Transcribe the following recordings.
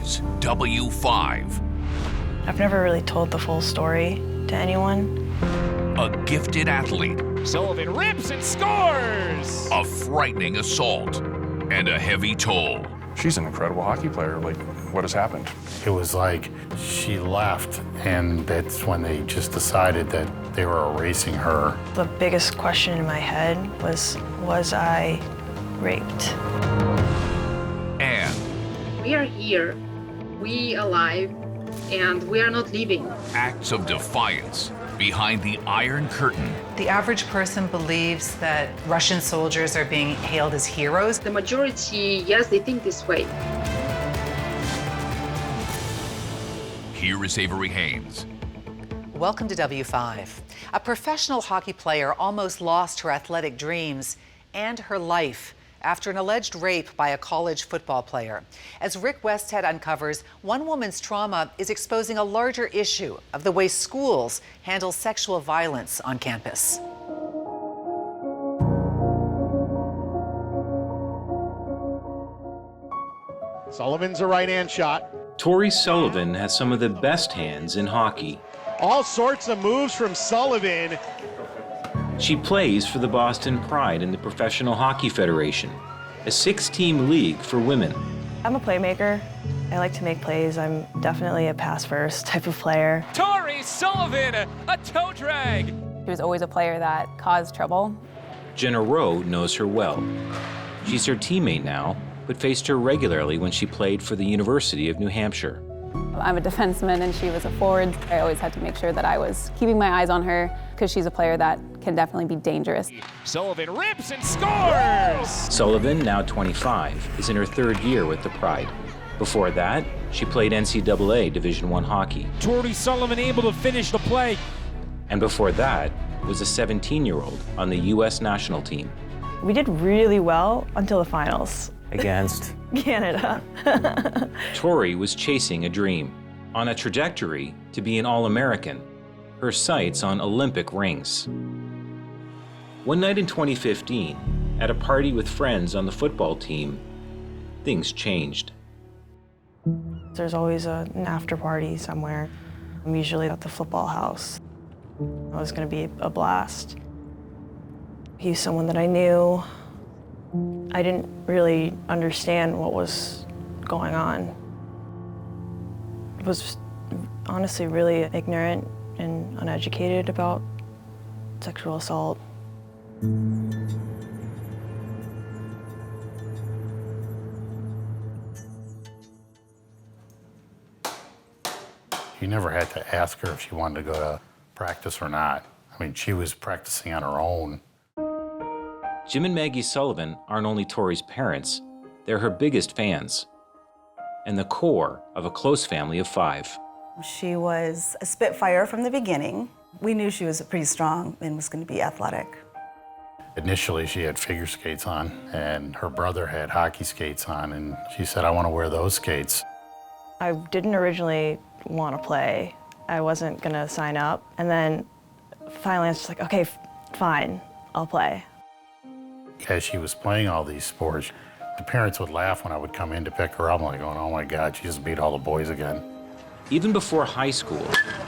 Today's W5. I've never really told the full story to anyone. A gifted athlete. Sullivan rips and scores! A frightening assault. And a heavy toll. She's an incredible hockey player. Like, what has happened? It was like she left, and that's when they just decided that they were erasing her. The biggest question in my head was I raped? And we are here, we alive, and we are not leaving. acts of defiance behind the Iron Curtain. The average person believes that Russian soldiers are being hailed as heroes. The majority, yes, they think this way. Here is Avery Haynes. Welcome to W5. A professional hockey player almost lost her athletic dreams and her life after an alleged rape by a college football player. As Rick Westhead uncovers, one woman's trauma is exposing a larger issue of the way schools handle sexual violence on campus. Sullivan's a right-hand shot. Tori Sullivan has some of the best hands in hockey. All sorts of moves from Sullivan. She plays for the Boston Pride in the Professional Hockey Federation, a 6-team league for women. I'm a playmaker. I like to make plays. I'm definitely a pass-first type of player. Tori Sullivan, a toe drag. She was always a player that caused trouble. Jenna Rowe knows her well. She's her teammate now, but faced her regularly when she played for the University of New Hampshire. I'm a defenseman and she was a forward. I always had to make sure that I was keeping my eyes on her because she's a player that can definitely be dangerous. Sullivan rips and scores! Sullivan, now 25, is in her 3rd year with the Pride. Before that, she played NCAA Division I hockey. Tori Sullivan able to finish the play. And before that, was a 17-year-old on the U.S. national team. We did really well until the finals. Against Canada. Tori was chasing a dream, on a trajectory to be an All-American, her sights on Olympic rings. One night in 2015, at a party with friends on the football team, things changed. There's always an after party somewhere. I'm usually at the football house. It was going to be a blast. He's someone that I knew. I didn't really understand what was going on. I was honestly really ignorant and uneducated about sexual assault. You never had to ask her if she wanted to go to practice or not. I mean, she was practicing on her own. Jim and Maggie Sullivan aren't only Tori's parents, they're her biggest fans, and the core of a close family of 5. She was a spitfire from the beginning. We knew she was pretty strong and was going to be athletic. Initially, she had figure skates on, and her brother had hockey skates on, and she said, I want to wear those skates. I didn't originally want to play. I wasn't going to sign up. And then finally I was just like, okay, fine, I'll play. As she was playing all these sports, the parents would laugh when I would come in to pick her up. I'm like, going, oh my God, she just beat all the boys again. Even before high school,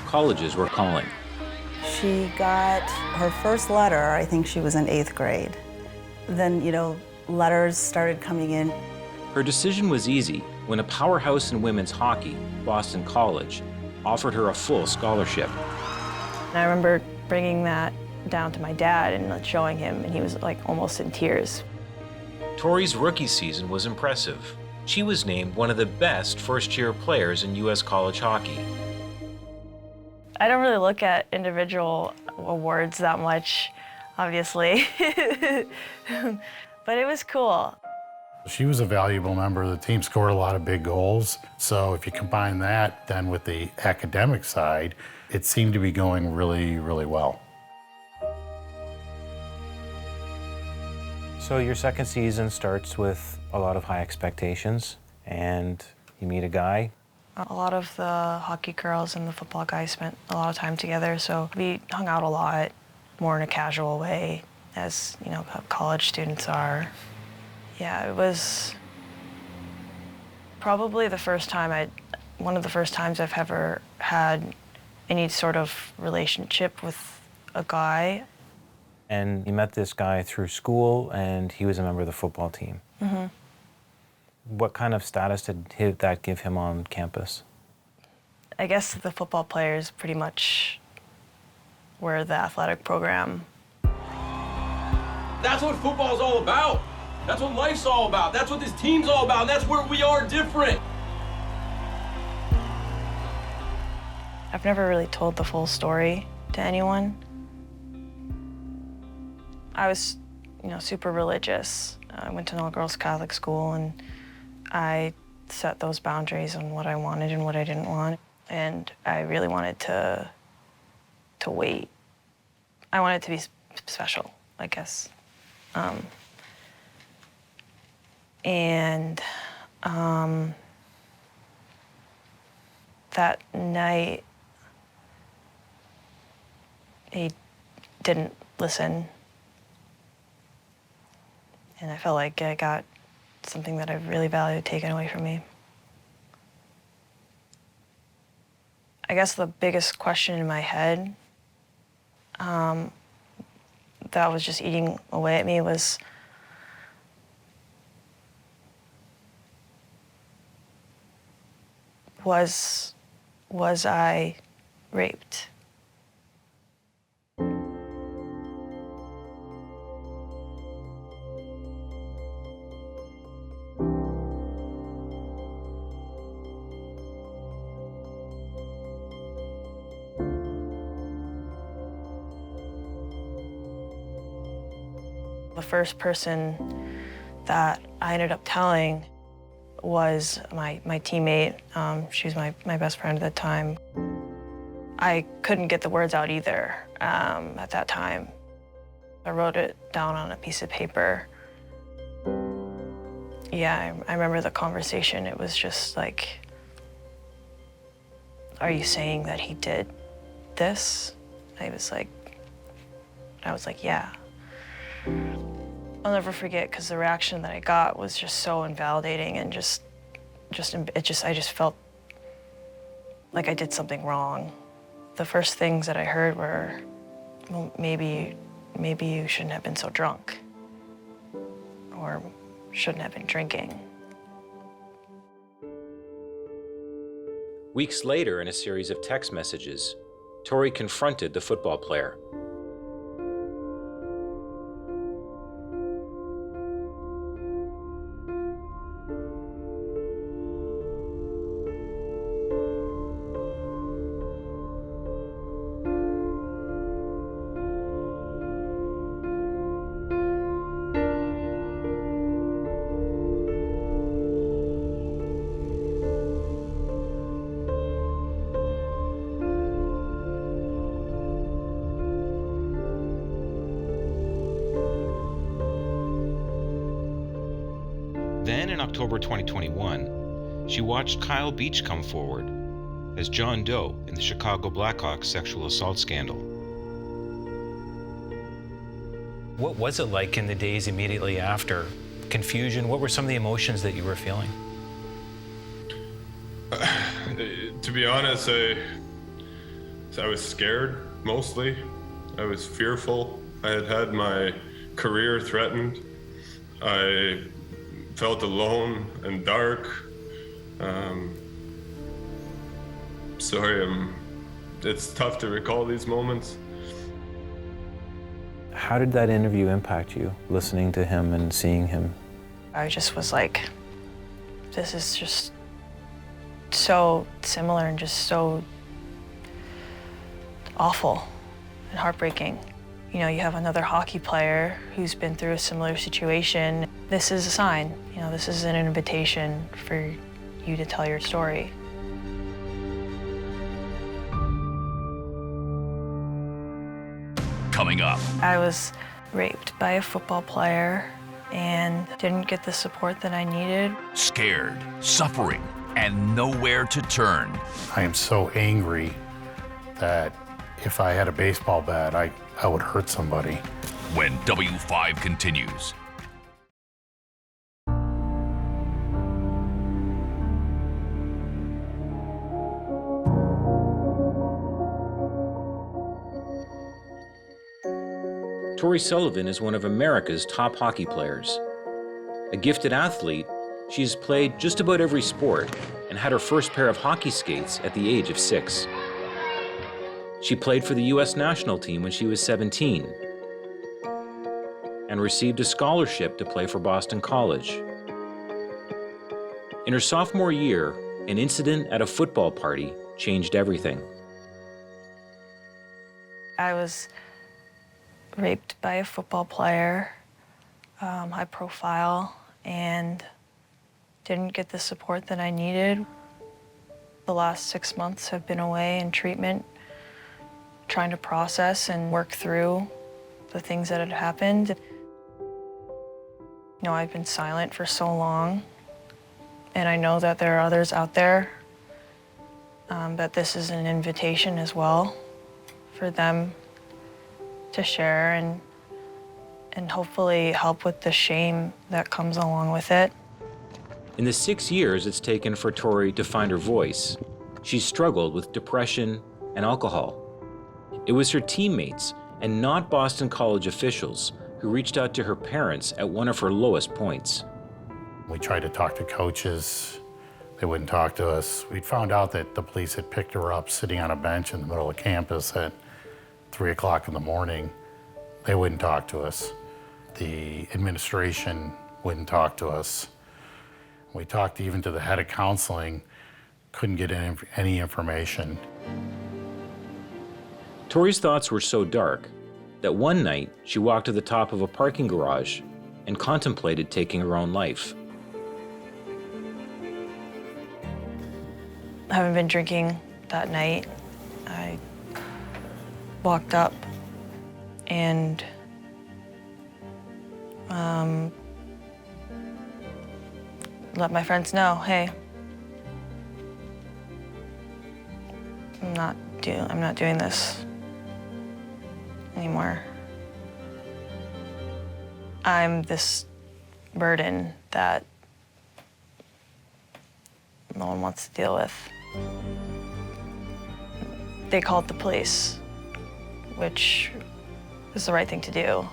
colleges were calling. She got her first letter, I think she was in 8th grade. Then, letters started coming in. Her decision was easy when a powerhouse in women's hockey, Boston College, offered her a full scholarship. And I remember bringing that down to my dad and showing him, and he was like almost in tears. Tori's rookie season was impressive. She was named one of the best first-year players in U.S. college hockey. I don't really look at individual awards that much, obviously, but it was cool. She was a valuable member of the team, scored a lot of big goals. So if you combine that then with the academic side, it seemed to be going really, really well. So your second season starts with a lot of high expectations, and you meet a guy. A lot of the hockey girls and the football guys spent a lot of time together, so we hung out a lot, more in a casual way, as college students are. Yeah, it was Probably one of the first times I've ever had any sort of relationship with a guy. And you met this guy through school, and he was a member of the football team. Mm-hmm. What kind of status did that give him on campus? I guess the football players pretty much were the athletic program. That's what football's all about. That's what life's all about. That's what this team's all about. And that's where we are different. I've never really told the full story to anyone. I was, super religious. I went to an all-girls Catholic school, and I set those boundaries on what I wanted and what I didn't want. And I really wanted to wait. I wanted to be special, I guess. That night, he didn't listen. And I felt like I got something that I really valued taken away from me. I guess the biggest question in my head that was just eating away at me was, was I raped? The first person that I ended up telling was my teammate. She was my best friend at the time. I couldn't get the words out either at that time. I wrote it down on a piece of paper. Yeah, I remember the conversation. It was just like, are you saying that he did this? I was like, yeah. I'll never forget, because the reaction that I got was just so invalidating, and I just felt like I did something wrong. The first things that I heard were, well, maybe you shouldn't have been so drunk, or shouldn't have been drinking. Weeks later, in a series of text messages, Tori confronted the football player. Then in October 2021, she watched Kyle Beach come forward as John Doe in the Chicago Blackhawks sexual assault scandal. What was it like in the days immediately after? Confusion? What were some of the emotions that you were feeling? To be honest, I was scared, mostly. I was fearful. I had my career threatened. I felt alone and dark. Sorry, it's tough to recall these moments. How did that interview impact you, listening to him and seeing him? I just was like, this is just so similar and just so awful and heartbreaking. You know, you have another hockey player who's been through a similar situation. This is a sign. You know, this is an invitation for you to tell your story. Coming up. I was raped by a football player and didn't get the support that I needed. Scared, suffering, and nowhere to turn. I am so angry that if I had a baseball bat, I would hurt somebody. When W5 continues. Tori Sullivan is one of America's top hockey players. A gifted athlete, she has played just about every sport and had her first pair of hockey skates at the age of 6. She played for the U.S. national team when she was 17 and received a scholarship to play for Boston College. In her sophomore year, an incident at a football party changed everything. I was raped by a football player, high profile, and didn't get the support that I needed. The last 6 months have been away in treatment, trying to process and work through the things that had happened. You know, I've been silent for so long, and I know that there are others out there, that this is an invitation as well for them to share and hopefully help with the shame that comes along with it. In the 6 years it's taken for Tori to find her voice, she's struggled with depression and alcohol. It was her teammates and not Boston College officials who reached out to her parents at one of her lowest points. We tried to talk to coaches. They wouldn't talk to us. We found out that the police had picked her up sitting on a bench in the middle of campus at 3 o'clock in the morning. They wouldn't talk to us. The administration wouldn't talk to us. We talked even to the head of counseling, couldn't get any information. Tori's thoughts were so dark that one night she walked to the top of a parking garage and contemplated taking her own life. Having been drinking that night, I walked up and let my friends know, hey, I'm not doing this anymore. I'm this burden that no one wants to deal with. They called the police, which was the right thing to do.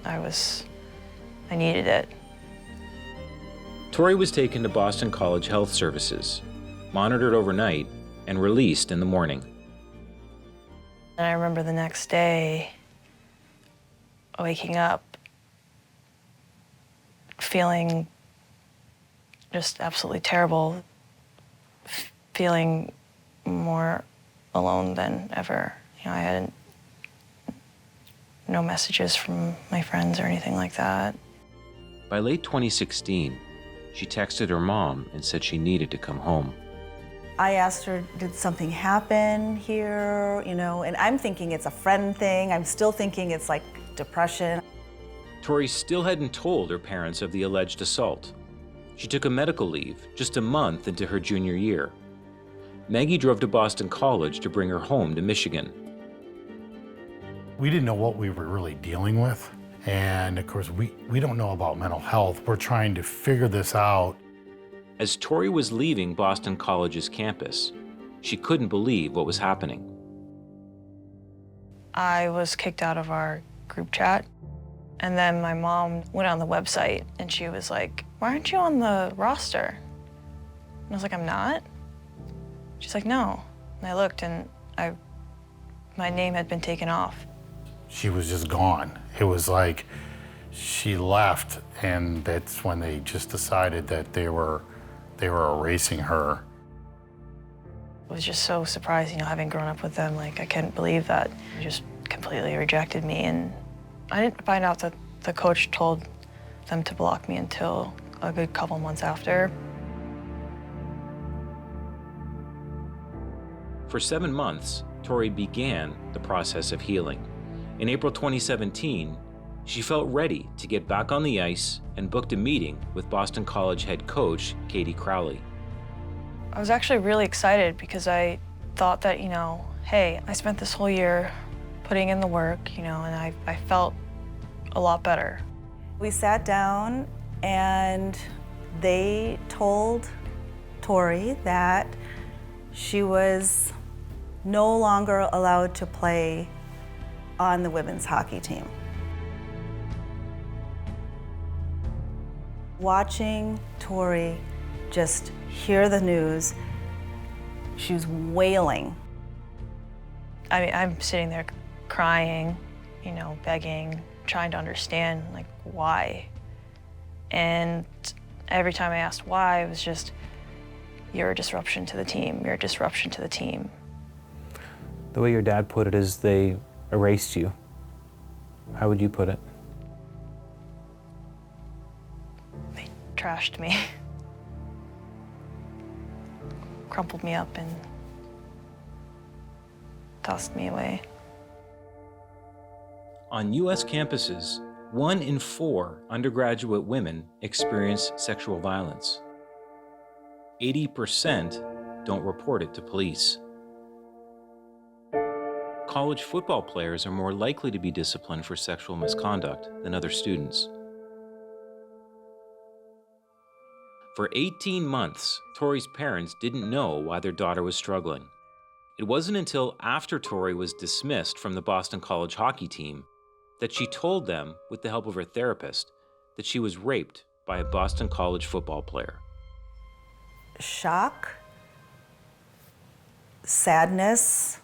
I needed it. Tori was taken to Boston College Health Services, monitored overnight, and released in the morning. And I remember the next day waking up feeling just absolutely terrible, feeling more alone than ever. You know, I had no messages from my friends or anything like that. By late 2016, she texted her mom and said she needed to come home. I asked her, did something happen here? You know, and I'm thinking it's a friend thing. I'm still thinking it's like depression. Tori still hadn't told her parents of the alleged assault. She took a medical leave just a month into her junior year. Maggie drove to Boston College to bring her home to Michigan. We didn't know what we were really dealing with. And of course, we don't know about mental health. We're trying to figure this out. As Tori was leaving Boston College's campus, she couldn't believe what was happening. I was kicked out of our group chat. And then my mom went on the website and she was like, why aren't you on the roster? And I was like, I'm not? She's like, no. And I looked and my name had been taken off. She was just gone. It was like she left, and that's when they just decided that they were erasing her. I was just so surprised, you know, having grown up with them. Like, I couldn't believe that they just completely rejected me. And I didn't find out that the coach told them to block me until a good couple months after. For 7 months, Tori began the process of healing. In April 2017, she felt ready to get back on the ice and booked a meeting with Boston College head coach Katie Crowley. I was actually really excited because I thought that, you know, hey, I spent this whole year putting in the work, you know, and I felt a lot better. We sat down and they told Tori that she was no longer allowed to play on the women's hockey team. Watching Tori just hear the news, she was wailing. I mean, I'm sitting there crying, you know, begging, trying to understand, like, why. And every time I asked why, it was just, you're a disruption to the team, you're a disruption to the team. The way your dad put it is they erased you. How would you put it? They trashed me. Crumpled me up and tossed me away. On U.S. campuses, 1 in 4 undergraduate women experience sexual violence. 80% don't report it to police. College football players are more likely to be disciplined for sexual misconduct than other students. For 18 months, Tori's parents didn't know why their daughter was struggling. It wasn't until after Tori was dismissed from the Boston College hockey team that she told them, with the help of her therapist, that she was raped by a Boston College football player. Shock, sadness,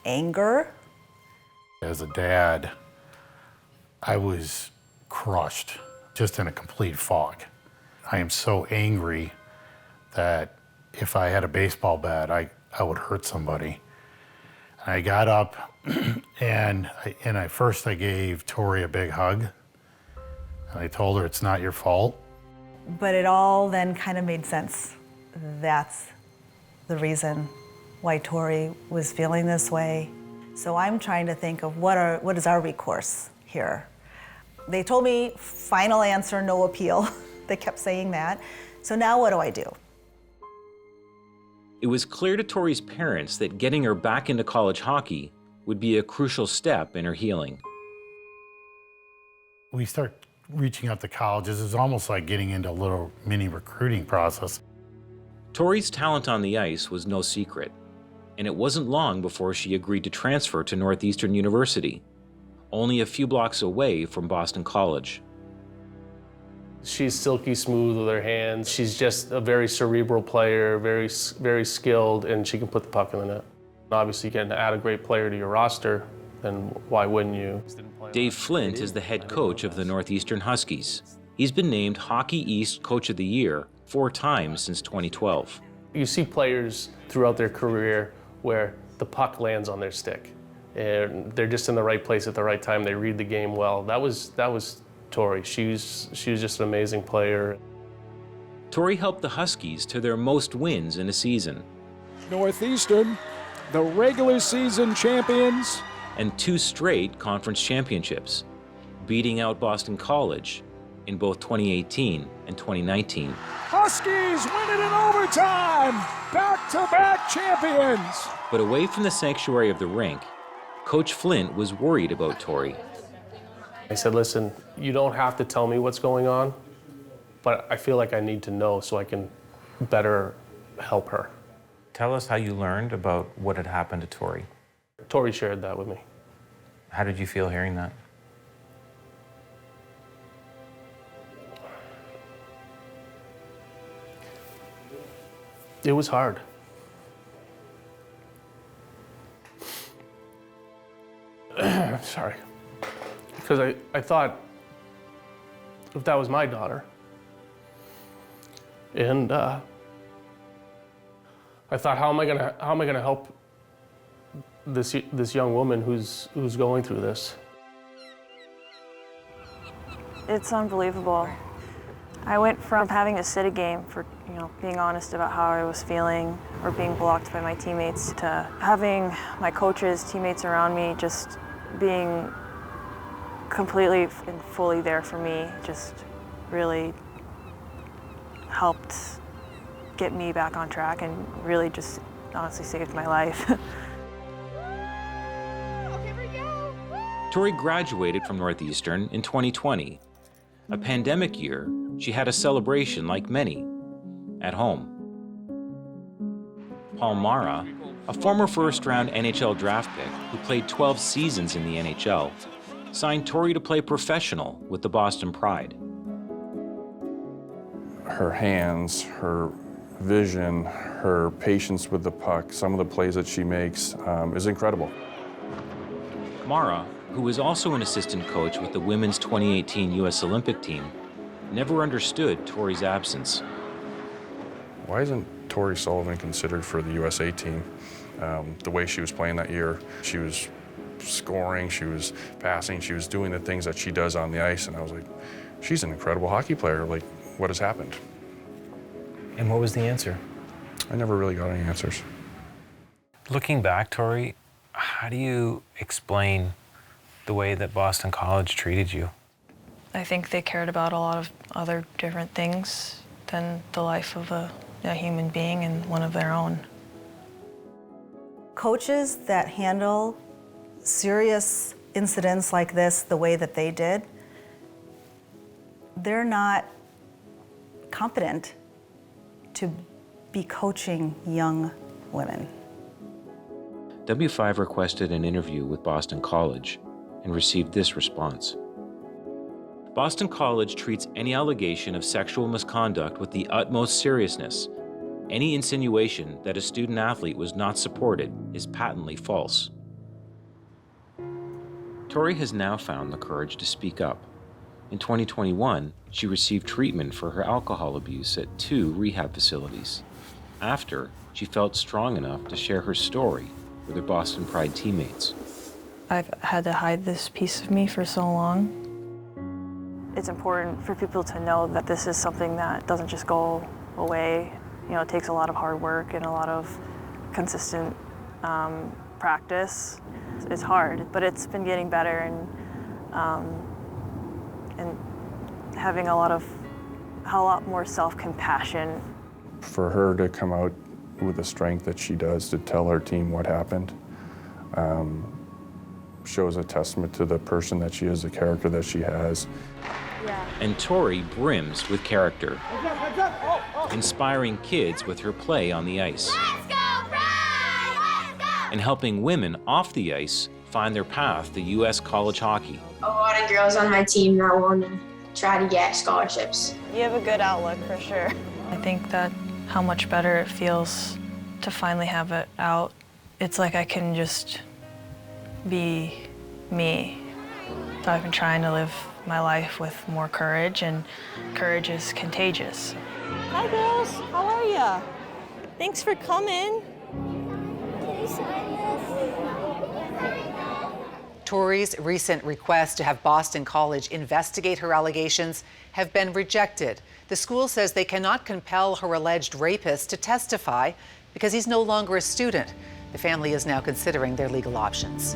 anger. As a dad, I was crushed, just in a complete fog. I am so angry that if I had a baseball bat, I would hurt somebody. And I got up and first I gave Tori a big hug. And I told her, it's not your fault. But it all then kind of made sense. That's the reason why Tori was feeling this way. So I'm trying to think of what is our recourse here. They told me final answer, no appeal. They kept saying that. So now what do I do? It was clear to Tori's parents that getting her back into college hockey would be a crucial step in her healing. We start reaching out to colleges. It's almost like getting into a little mini recruiting process. Tori's talent on the ice was no secret, and it wasn't long before she agreed to transfer to Northeastern University, only a few blocks away from Boston College. She's silky smooth with her hands. She's just a very cerebral player, very skilled, and she can put the puck in the net. Obviously, you can add a great player to your roster, then why wouldn't you? Dave Flint is the head coach of the Northeastern Huskies. He's been named Hockey East Coach of the Year 4 times since 2012. You see players throughout their career where the puck lands on their stick, and they're just in the right place at the right time. They read the game well. That was Tori. She was just an amazing player. Tori helped the Huskies to their most wins in a season. Northeastern, the regular season champions. And 2 straight conference championships, beating out Boston College in both 2018 and 2019. Huskies win it in overtime! Back-to-back champions! But away from the sanctuary of the rink, Coach Flint was worried about Tori. I said, listen, you don't have to tell me what's going on, but I feel like I need to know so I can better help her. Tell us how you learned about what had happened to Tori. Tori shared that with me. How did you feel hearing that? It was hard. Sorry. Because I thought, if that was my daughter, and I thought, how am I gonna help this young woman who's going through this? It's unbelievable. I went from having to sit a game for, being honest about how I was feeling or being blocked by my teammates to having my coaches, teammates around me just being completely and fully there for me. Just really helped get me back on track and really just honestly saved my life. Tori graduated from Northeastern in 2020. A pandemic year, she had a celebration like many, at home. Paul Mara, a former first-round NHL draft pick who played 12 seasons in the NHL, signed Tori to play professional with the Boston Pride. Her hands, her vision, her patience with the puck, some of the plays that she makes is incredible. Mara, who was also an assistant coach with the women's 2018 U.S. Olympic team, never understood Tori's absence. Why isn't Tori Sullivan considered for the USA team? The way she was playing that year, she was scoring, she was passing, she was doing the things that she does on the ice, and I was like, she's an incredible hockey player. Like, what has happened? And what was the answer? I never really got any answers. Looking back, Tori, how do you explain the way that Boston College treated you? I think they cared about a lot of other different things than the life of a human being and one of their own. Coaches that handle serious incidents like this the way that they did, they're not competent to be coaching young women. W5 requested an interview with Boston College and received this response. Boston College treats any allegation of sexual misconduct with the utmost seriousness. Any insinuation that a student athlete was not supported is patently false. Tori has now found the courage to speak up. In 2021, she received treatment for her alcohol abuse at 2 rehab facilities. After, she felt strong enough to share her story with her Boston Pride teammates. I've had to hide this piece of me for so long. It's important for people to know that this is something that doesn't just go away. You know, it takes a lot of hard work and a lot of consistent practice. It's hard, but it's been getting better, and having a lot more self-compassion. For her to come out with the strength that she does to tell her team what happened shows a testament to the person that she is, the character that she has. And Tori brims with character, inspiring kids with her play on the ice. Let's go, Pride! Let's go! And helping women off the ice find their path to U.S. college hockey. A lot of girls on my team now want to try to get scholarships. You have a good outlook for sure. I think that how much better it feels to finally have it out. It's like I can just be me. So I've been trying to live my life with more courage, and courage is contagious. Hi girls, how are ya? Thanks for coming. Can you sign this? Tori's recent request to have Boston College investigate her allegations have been rejected. The school says they cannot compel her alleged rapist to testify because he's no longer a student. The family is now considering their legal options.